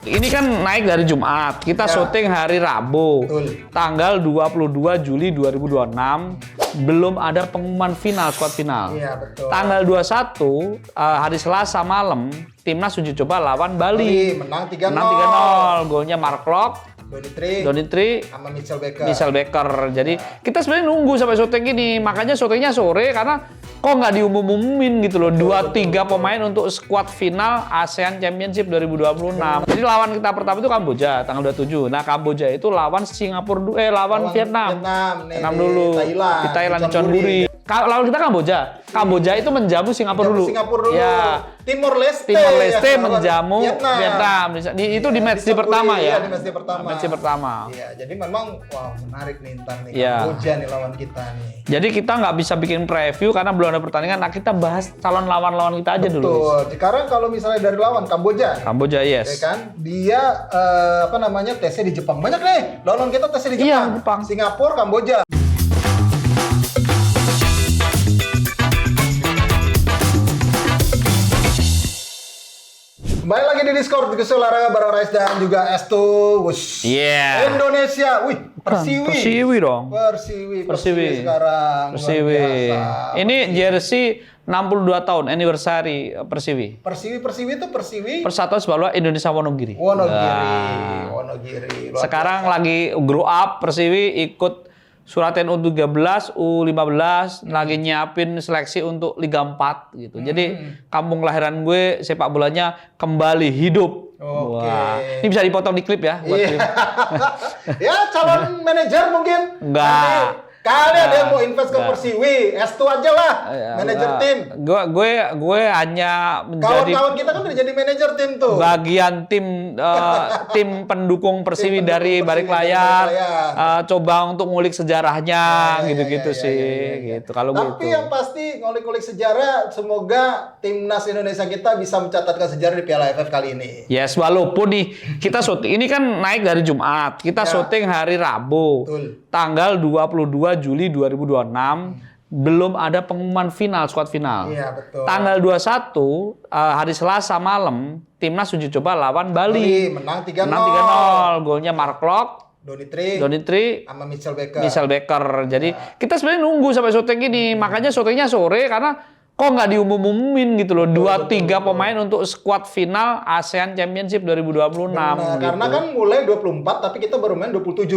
Ini kan naik dari Jumat, kita syuting hari Rabu, tanggal 22 Juli 2026. Belum ada pengumuman final, squad final. Iya, betul. Tanggal 21, hari Selasa malam, Timnas uji coba lawan Bali. Menang 3-0. Menang 3-0. Golnya Mark Locke, Donitri sama Mitchell Baker. Jadi kita sebenarnya nunggu sampai syuting ini. Makanya syutingnya sore karena kok nggak diumum-umumin gitu loh. 2-3 pemain untuk skuad final ASEAN Championship 2026. Jadi lawan kita pertama itu Kamboja tanggal 27. Nah, Kamboja itu lawan lawan Vietnam. Vietnam dulu. Di Thailand di Chonburi. Lawan kita Kamboja. Kamboja itu menjamu Singapura dulu. Ya. Timor Leste menjamu Vietnam. Itu di match pertama ya. Di match pertama. Iya, jadi memang menarik nih ntar nih Kamboja nih lawan kita nih. Jadi kita nggak bisa bikin preview karena belum ada pertandingan. Nah, kita bahas calon lawan-lawan kita aja dulu. Betul. Sekarang kalau misalnya dari lawan Kamboja, yes. Ya kan? Dia tesnya di Jepang. Banyak nih. Lawan kita tesnya di Jepang. Iya, Jepang. Singapura, Kamboja. Kembali lagi di Discord Olahraga bareng Rais dan juga Estu. Indonesia. Persiwi dong. Persiwi sekarang. Persiwi. Ini jersey 62 tahun anniversary Persiwi. Persiwi itu Persatuan Sepak Bola Indonesia Wonogiri. Wonogiri. Sekarang lagi grow up Persiwi, ikut Suraten U13, U15, lagi nyiapin seleksi untuk Liga 4 gitu. Jadi kampung kelahiran gue sepak bolanya kembali hidup. Wah. Ini bisa dipotong di klip ya buat klip. Ya, calon manajer mungkin. Enggak. Kali ada yang mau invest ke Persiwi, Estu aja lah, manajer tim. Gue hanya menjadi kawan-kawan kita kan udah jadi manajer tim tuh. Bagian tim pendukung Persiwi dari balik layar, coba untuk ngulik sejarahnya gitu sih. Gitu. Kalau tapi yang pasti ngulik-ngulik sejarah, semoga timnas Indonesia kita bisa mencatatkan sejarah di Piala AFF kali ini. Yes, walaupun nih kita syuting ini kan naik dari Jumat, kita syuting hari Rabu, tanggal 22 Juli 2026. Belum ada pengumuman final, squad final. Iya, betul. Tanggal 21, hari Selasa malam, Timnas uji coba lawan Bali. Menang 3-0. Golnya Mark Locke, Donitri sama Mitchell Baker. Jadi kita sebenarnya nunggu sampai syuting ini. Makanya syutingnya sore karena kok nggak diumum-umumin gitu loh. 2-3 pemain untuk skuad final ASEAN Championship 2026. Gitu. Karena kan mulai 24 tapi kita baru main 27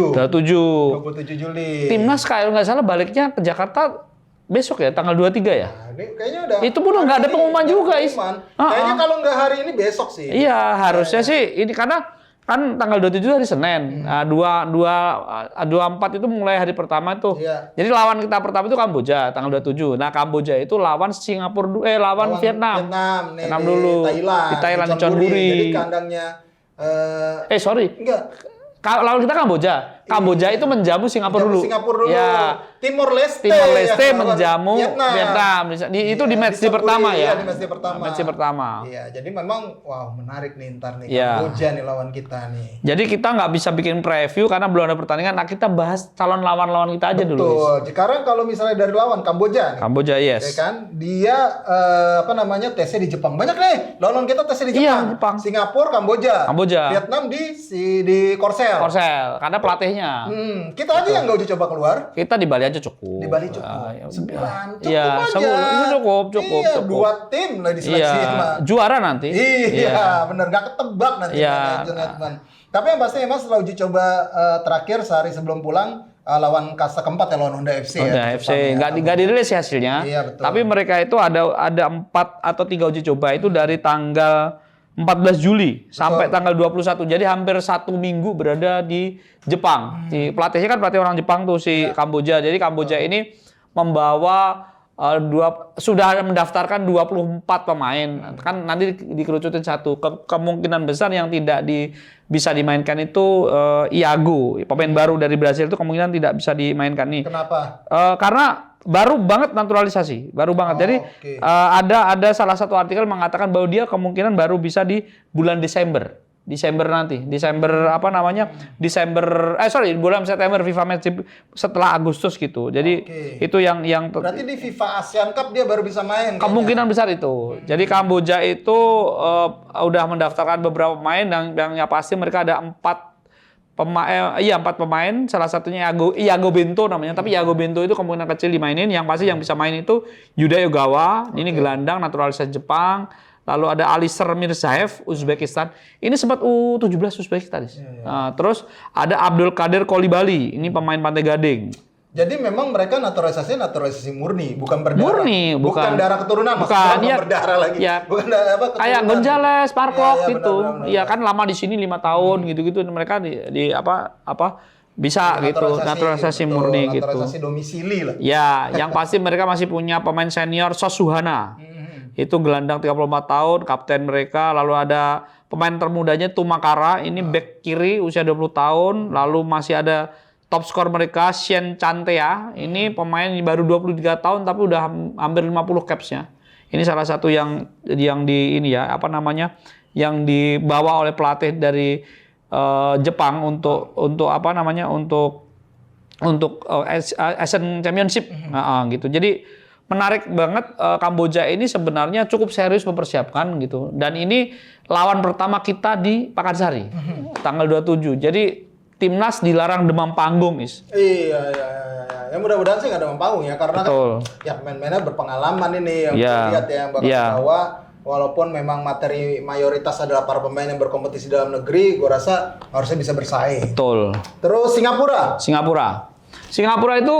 Juli. Timnas kalau nggak salah baliknya ke Jakarta besok ya, tanggal 23 ya? Nah, ini kayaknya udah. Itu pun nggak ada pengumuman juga, Is. Kayaknya kalau nggak hari ini besok sih. Iya, harusnya sih. Ini karena kan tanggal 27 hari Senin. 24 itu mulai hari pertama tuh. Iya. Jadi lawan kita pertama itu Kamboja tanggal 27. Nah, Kamboja itu lawan lawan Vietnam. Vietnam dulu. Di Thailand di Chonburi. Jadi kandangnya Enggak. Lawan kita Kamboja itu menjamu Singapura dulu. Ya. Timor Leste menjamu Vietnam. Itu di match pertama ya. Di match pertama. Iya, jadi memang menarik nih ntar nih Kamboja nih lawan kita nih. Jadi kita nggak bisa bikin preview karena belum ada pertandingan. Nah, kita bahas calon lawan-lawan kita aja dulu. Betul. Sekarang kalau misalnya dari lawan Kamboja nih. Yes. Ya kan? Dia tesnya di Jepang. Banyak nih. Lawan kita tesnya di Jepang. Jepang. Singapura, Kamboja. Vietnam di Korsel. Karena pelatihnya. Kita aja yang nggak uji coba keluar. Kita di Bali aja cukup. Di Bali cukup. 9 cukup aja. Itu cukup. 2 tim lah diseleksi. Juara nanti. Iya, bener. Nggak ketebak nanti. Tapi yang pasti emang setelah uji coba terakhir sehari sebelum pulang lawan kasta keempat ya, lawan Honda FC. Honda FC. Nggak dirilis hasilnya. Iya, betul. Tapi mereka itu ada 4 atau 3 uji coba itu dari tanggal 14 Juli sampai tanggal 21. Jadi hampir 1 minggu berada di Jepang. Pelatihnya kan pelatih orang Jepang tuh si Kamboja. Jadi Kamboja ini membawa sudah mendaftarkan 24 pemain. Kan nanti dikerucutin 1. Kemungkinan besar yang tidak bisa dimainkan itu Iago, pemain baru dari Brasil itu kemungkinan tidak bisa dimainkan nih. Kenapa? Karena baru banget naturalisasi, Jadi ada salah satu artikel mengatakan bahwa dia kemungkinan baru bisa di bulan Desember. Desember nanti. Desember bulan September FIFA Matchday setelah Agustus gitu. Jadi itu yang berarti di FIFA ASEAN Cup dia baru bisa main. Kemungkinan besar itu. Jadi Kamboja itu udah mendaftarkan beberapa pemain yang pasti mereka ada 4 pemain, salah satunya Iago Bento namanya. Tapi Iago Bento itu kemungkinan kecil dimainin. Yang pasti yang bisa main itu Yuda Yogawa, ini gelandang naturalisasi Jepang. Lalu ada Alisher Mirzaev, Uzbekistan. Ini sempat U17 Uzbekistan. Nah, terus ada Abdul Qadir Kolibali, ini pemain Pantai Gading. Jadi memang mereka naturalisasi murni, bukan berdarah. Murni, bukan darah keturunan, bukan ya, berdarah lagi. Ya, bukan keturunan. Kayak Gonzales, Parklock ya, gitu. Iya benar. kan lama di sini 5 tahun gitu-gitu mereka di bisa gitu, naturalisasi murni gitu. Naturalisasi domisili lah. Ya, yang pasti mereka masih punya pemain senior Sosuhana. Itu gelandang 34 tahun, kapten mereka. Lalu ada pemain termudanya Tumakara, ini back kiri usia 20 tahun. Lalu masih ada top skor mereka Shen Chantea, ini pemain baru 23 tahun tapi udah hampir 50 caps-nya. Ini salah satu yang yang dibawa oleh pelatih dari Jepang untuk Asian Championship gitu. Jadi menarik banget, Kamboja ini sebenarnya cukup serius mempersiapkan gitu. Dan ini lawan pertama kita di Pakansari tanggal 27. Jadi timnas dilarang demam panggung, Is. Iya. Ya mudah-mudahan sih nggak demam panggung ya, karena Betul. kan ya pemain-pemainnya berpengalaman ini yang Ya. lihat ya, yang bakal Ya. bawa. Walaupun memang materi mayoritas adalah para pemain yang berkompetisi dalam negeri, gue rasa harusnya bisa bersaing. Betul. Terus Singapura itu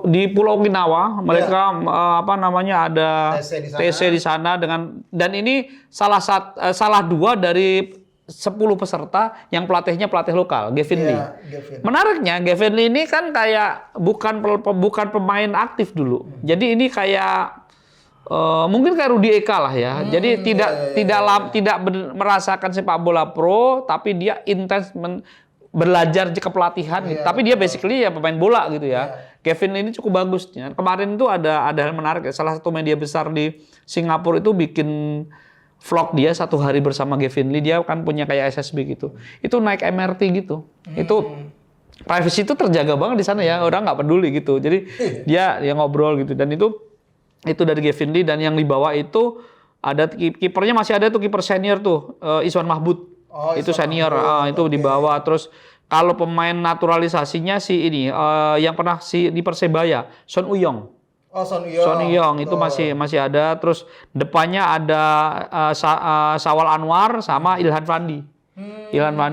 di Pulau Okinawa, mereka ada TC di sana dan ini salah 2 dari 10 peserta yang pelatihnya pelatih lokal, Gavin Lee. Menariknya Gavin Lee ini kan kayak bukan pemain aktif dulu. Jadi ini kayak mungkin kayak Rudi Eka lah ya. Jadi tidak merasakan sepak bola pro, tapi dia intens belajar di kepelatihan gitu. Tapi dia basically ya pemain bola gitu ya. Gavin Lee ini cukup bagus. Ya. Kemarin itu ada hal menarik ya. Salah satu media besar di Singapura itu bikin vlog dia 1 hari bersama Gavin Lee. Dia kan punya kayak SSB gitu. Itu naik MRT gitu. Itu privacy itu terjaga banget di sana ya. Orang nggak peduli gitu. Jadi dia ngobrol gitu. Dan itu dari Gavin Lee. Dan yang dibawa itu ada kipernya, masih ada tuh kiper senior tuh, Iswan Mahmud. Itu senior, itu dibawa. Terus kalau pemain naturalisasinya yang pernah di Persebaya, Son Uyong. Son Uyong itu masih ada. Terus depannya ada Sawal Anwar sama Ilhan Fandi.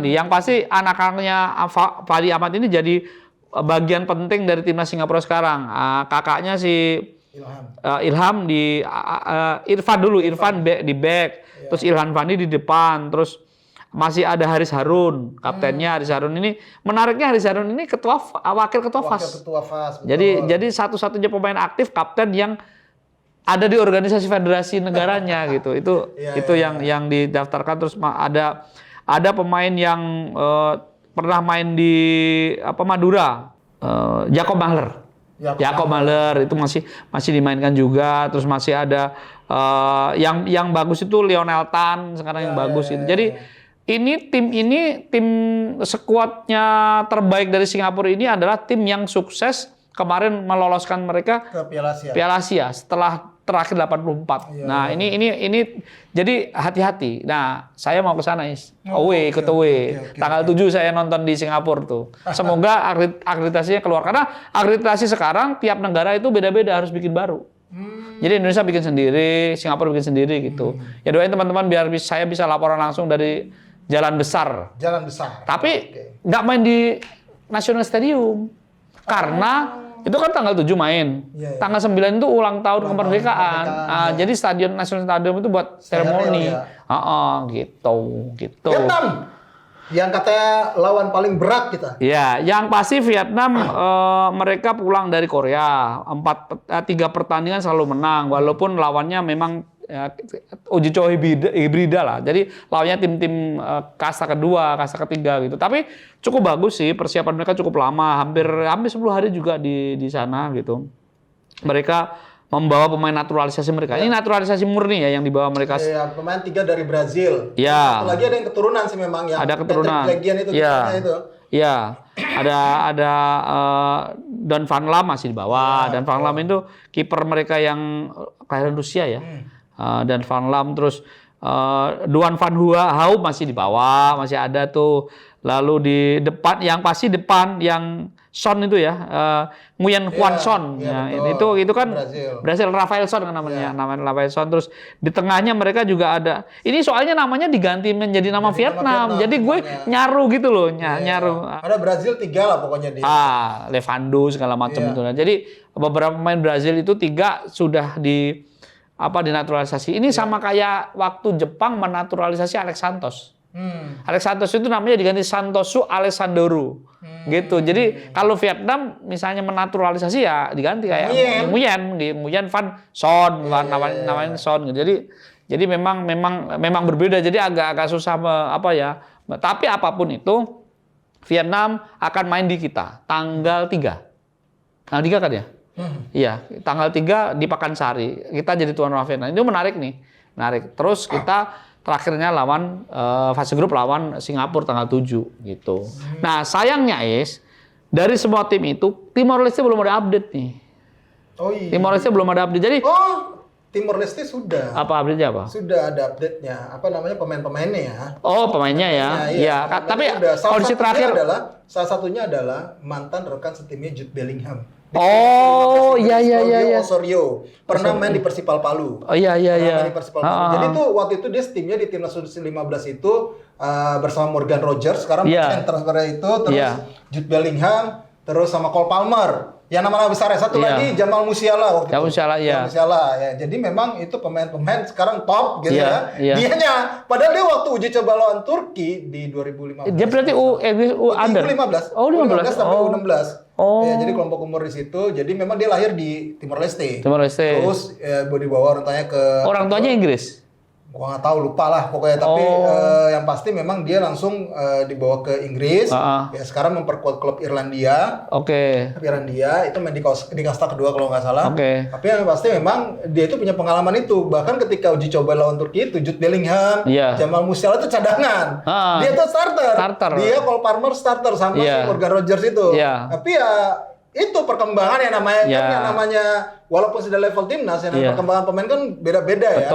Yang pasti anak-anaknya Fandi Ahmad ini jadi bagian penting dari timnas Singapura sekarang. Kakaknya si Ilham Irfan di back, terus Ilhan Fandi di depan, terus masih ada Haris Harun, kaptennya Haris Harun ini. Menariknya Haris Harun ini wakil ketua FAS. Jadi satu-satunya pemain aktif kapten yang ada di organisasi federasi negaranya gitu. Itu yang didaftarkan. Terus ada pemain yang pernah main di Madura, Jakob Mahler itu masih dimainkan juga. Terus masih ada yang bagus itu Lionel Tan sekarang yang bagus itu. Jadi tim skuadnya terbaik dari Singapura ini adalah tim yang sukses kemarin meloloskan mereka ke Piala Asia setelah terakhir 84. Nah, ini jadi hati-hati. Nah, saya mau ke sana, ikut away. Tanggal 7 saya nonton di Singapura tuh. Semoga akreditasinya keluar, karena akreditasi sekarang tiap negara itu beda-beda, harus bikin baru. Jadi Indonesia bikin sendiri, Singapura bikin sendiri gitu. Ya doain teman-teman biar saya bisa laporan langsung dari Jalan Besar. Tapi nggak main di National Stadium. Karena itu kan tanggal 7 main. Tanggal 9 itu ulang tahun kemerdekaan. Jadi Stadion National Stadium itu buat seremoni. Gitu. Vietnam yang katanya lawan paling berat kita. Ya, yang pasti Vietnam mereka pulang dari Korea. 3 pertandingan selalu menang, walaupun lawannya memang uji coba hibrida lah. Jadi lawannya tim-tim kasta kedua, kasta ketiga gitu. Tapi cukup bagus sih, persiapan mereka cukup lama, hampir 10 hari juga di sana gitu. Mereka membawa pemain naturalisasi mereka. Ini naturalisasi murni ya yang dibawa mereka. Iya, pemain 3 dari Brazil. Ya. Satu lagi ada yang keturunan sih memang yang Ada keturunan. Legian itu. Iya. Itu. Iya. Ada Don Van Lam masih dibawa. Dan Van Lam itu kiper mereka yang kelahiran Rusia ya. Dan Van Lam terus Duan Van Haup masih dibawa, masih ada tuh. Lalu di depan yang pasti depan yang Son itu ya, Nguyen Huan Son. Iya, Ya, itu kan Brasil Rafael Son kan namanya, namanya Rafael Son. Terus di tengahnya mereka juga ada. Ini soalnya namanya diganti menjadi nama Vietnam. Jadi gue nyaru gitu loh, nyaru. Ada Brazil 3 lah pokoknya dia. Levando segala macam itu. Nah, jadi beberapa pemain Brazil itu 3 sudah dinaturalisasi. Ini sama kayak waktu Jepang menaturalisasi Alex Santos. Alex Santos itu namanya diganti Santosu Alessandro. Gitu. Jadi kalau Vietnam misalnya menaturalisasi ya diganti kayak Nguyen Van Son, namanya Son gitu. Jadi memang berbeda. Jadi agak susah Tapi apapun itu Vietnam akan main di kita tanggal 3. Tanggal 3 kan ya? Iya, tanggal 3 di Pakansari. Kita jadi tuan rumah Vietnam. Itu menarik nih. Terus kita terakhirnya lawan fase grup lawan Singapura tanggal 7 gitu. Nah, sayangnya dari semua tim itu Timor Leste belum ada update nih. Oh iya. Timor Leste belum ada update. Jadi Timor Leste sudah. Apa update-nya apa? Sudah ada update-nya. Apa namanya pemain-pemainnya ya? Oh, pemainnya ya. Iya, tapi kondisi terakhir salah satunya adalah mantan rekan setimnya Jude Bellingham. Oh, iya. Osorio pernah main di Persipal Palu. Oh iya. Main di Persipal Palu. Jadi tuh waktu itu dia timnya di timnas 15 itu bersama Morgan Rogers. Sekarang yang transfer itu terus Jude Bellingham, terus sama Cole Palmer. Yang nama besarnya satu lagi Jamal Musiala waktu itu. Musiala ya. Jadi memang itu pemain-pemain sekarang top gitu ya. Dianya padahal dia waktu uji coba lawan Turki di 2015. Dia berarti under. Oh, 15 sampai U16. Oh. Ya, jadi kelompok umur di situ. Jadi memang dia lahir di Timor Leste. Terus dibawa orang tuanya ke orang tuanya Inggris. Gua nggak tahu, lupa lah pokoknya. Tapi yang pasti memang dia langsung dibawa ke Inggris. Ya sekarang memperkuat klub Irlandia. Oke. Irlandia itu main di kasta kedua kalau nggak salah. Tapi yang pasti memang dia itu punya pengalaman itu. Bahkan ketika uji coba lawan Turki itu Jude Bellingham, Jamal Musiala itu cadangan. Dia tuh starter. Dia Cole Palmer starter sama si Morgan Rogers itu. Tapi ya itu perkembangan yang namanya walaupun sudah level timnas perkembangan pemain kan beda-beda ya.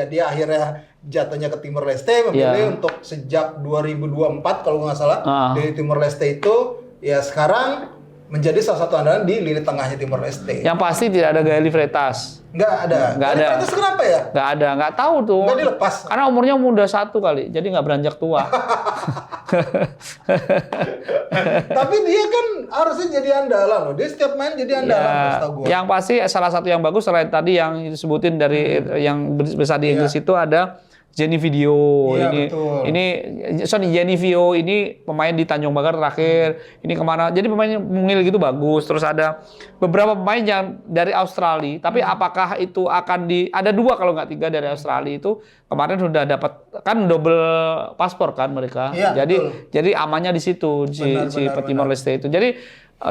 Dia akhirnya jatuhnya ke Timor Leste memilih untuk sejak 2024 kalau nggak salah dari Timor Leste itu ya sekarang menjadi salah satu andalan di lini tengahnya Timor Leste. Yang pasti tidak ada Gaël Freitas. Nggak ada. Freitas kenapa ya? Nggak ada, nggak tahu tuh. Nggak dilepas. Karena umurnya muda 1 kali, jadi nggak beranjak tua. Tapi dia kan harusnya jadi andalan loh. Dia setiap main jadi andalan setahu gue. Yang pasti salah satu yang bagus selain tadi yang disebutin dari yang besar di Inggris itu ada Jenny Video. Jenny Video ini pemain di Tanjung Bakar terakhir. Ini kemana? Jadi pemainnya mungil gitu bagus. Terus ada beberapa pemain yang dari Australia. Tapi apakah itu akan ada 2 kalau nggak 3 dari Australia itu kemarin sudah dapat kan double paspor kan mereka. Jadi amannya di situ si Timor Leste itu. Jadi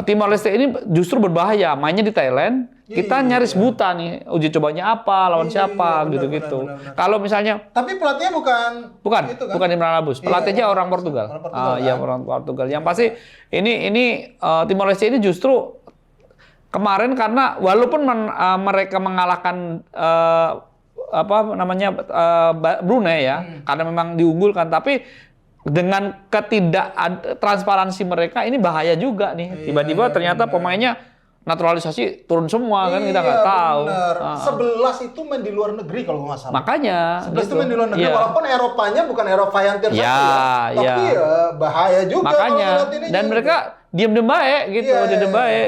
Timor Leste ini justru berbahaya. Mainnya di Thailand. Kita nyaris buta nih, uji cobanya apa, lawan siapa, gitu-gitu. Kalau misalnya, tapi pelatihnya bukan Imran Labus, pelatihnya orang Portugal. Orang Portugal. Yang pasti ini Timor Leste ini justru kemarin karena walaupun mereka mengalahkan Brunei ya, karena memang diunggulkan, tapi dengan transparansi mereka ini bahaya juga nih. Tiba-tiba ternyata pemainnya naturalisasi turun semua kan, kita nggak tahu. 11 itu main di luar negeri kalau nggak salah. Makanya 11 itu main di luar negeri, walaupun Eropanya bukan Eropa yang tier 1 tapi bahaya juga. Makanya dan mereka diam-diam baik gitu,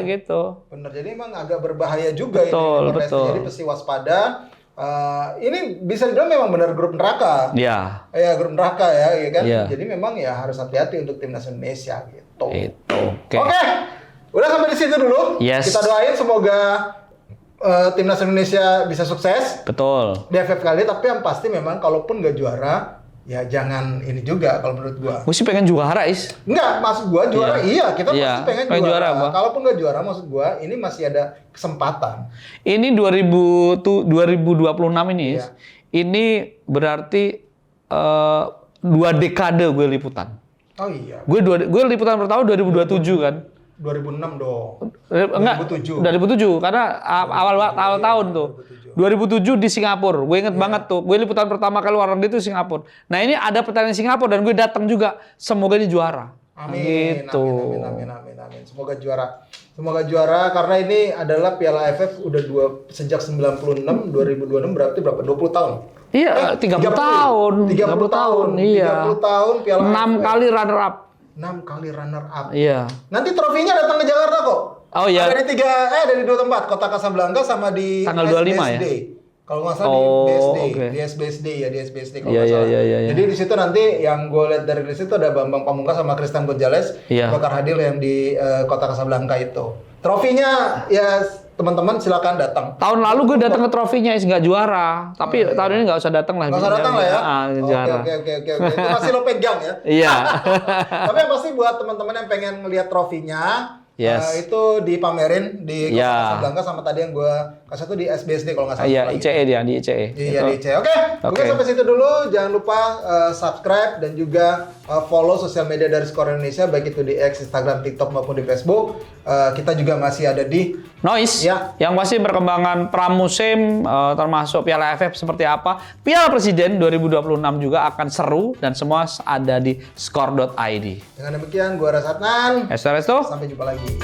gitu. Bener, jadi emang agak berbahaya juga betul. Jadi mesti waspada. Ini bisa dibilang memang benar grup neraka. Grup neraka ya kan. Jadi memang ya harus hati-hati untuk timnas Indonesia gitu. Oke. Udah sampai di situ dulu. Kita doain semoga timnas Indonesia bisa sukses. Betul. Di AFF kali, tapi yang pasti memang kalaupun nggak juara, ya jangan ini juga kalau menurut gua. Gue sih pengen juara, Is. Enggak, maksud gua juara iya, kita pasti pengen juara. Apa? Kalaupun nggak juara, maksud gua ini masih ada kesempatan. Ini 2026 ini, Is. Ini berarti 2 dekade gue liputan. Oh iya. Gue liputan pertama 2027 kan. 2006 dong. Enggak, 2007 karena awal tahun tuh. 2007 di Singapura. Gue inget banget tuh. Gue liputan pertama kali luar negeri itu Singapura. Nah, ini ada pertandingan Singapura dan gue datang juga. Semoga ini juara. Amin. Gitu. Amin. Semoga juara. Semoga juara karena ini adalah Piala AFF udah sejak 96, 2026 berarti berapa? 20 tahun. Iya, 30 tahun. 30 tahun. Iya. 30 tahun Piala AFF. 6 kali runner up. 6 kali runner up. Iya. Nanti trofinya datang ke Jakarta kok. Oh iya. Ada di 2 tempat, Kota Kasablanka sama di tanggal 25 ya. Kalau nggak salah di SBSD kalau nggak salah. Iya. Jadi di situ nanti yang gue lihat dari list itu ada Bambang Pamungkas sama Christian Gonzalez bakal hadir yang di Kota Kasablanka itu. Trofinya ya teman-teman silakan datang. Tahun lalu gue datang ke trofinya nggak juara, tapi tahun ini nggak usah datang lah. Nggak usah datang lah ya. Oke. Itu masih lo pegang ya. Iya. Tapi yang pasti buat teman-teman yang pengen ngelihat trofinya, itu dipamerin di Kota Kasablanka sama tadi yang gue kasih tuh di SBSD kalau nggak salah. Iya, ICE dia di ICE. Iya di ICE. Oke. Mungkin sampai situ dulu. Jangan lupa subscribe dan juga follow sosial media dari Skor Indonesia baik itu di X, Instagram, TikTok maupun di Facebook. Kita juga masih ada di Noise. Yang pasti perkembangan pramusim termasuk Piala AFF seperti apa. Piala Presiden 2026 juga akan seru dan semua ada di skor.id. Dengan demikian, gua Rasatnan. Esteresto. Sampai jumpa lagi.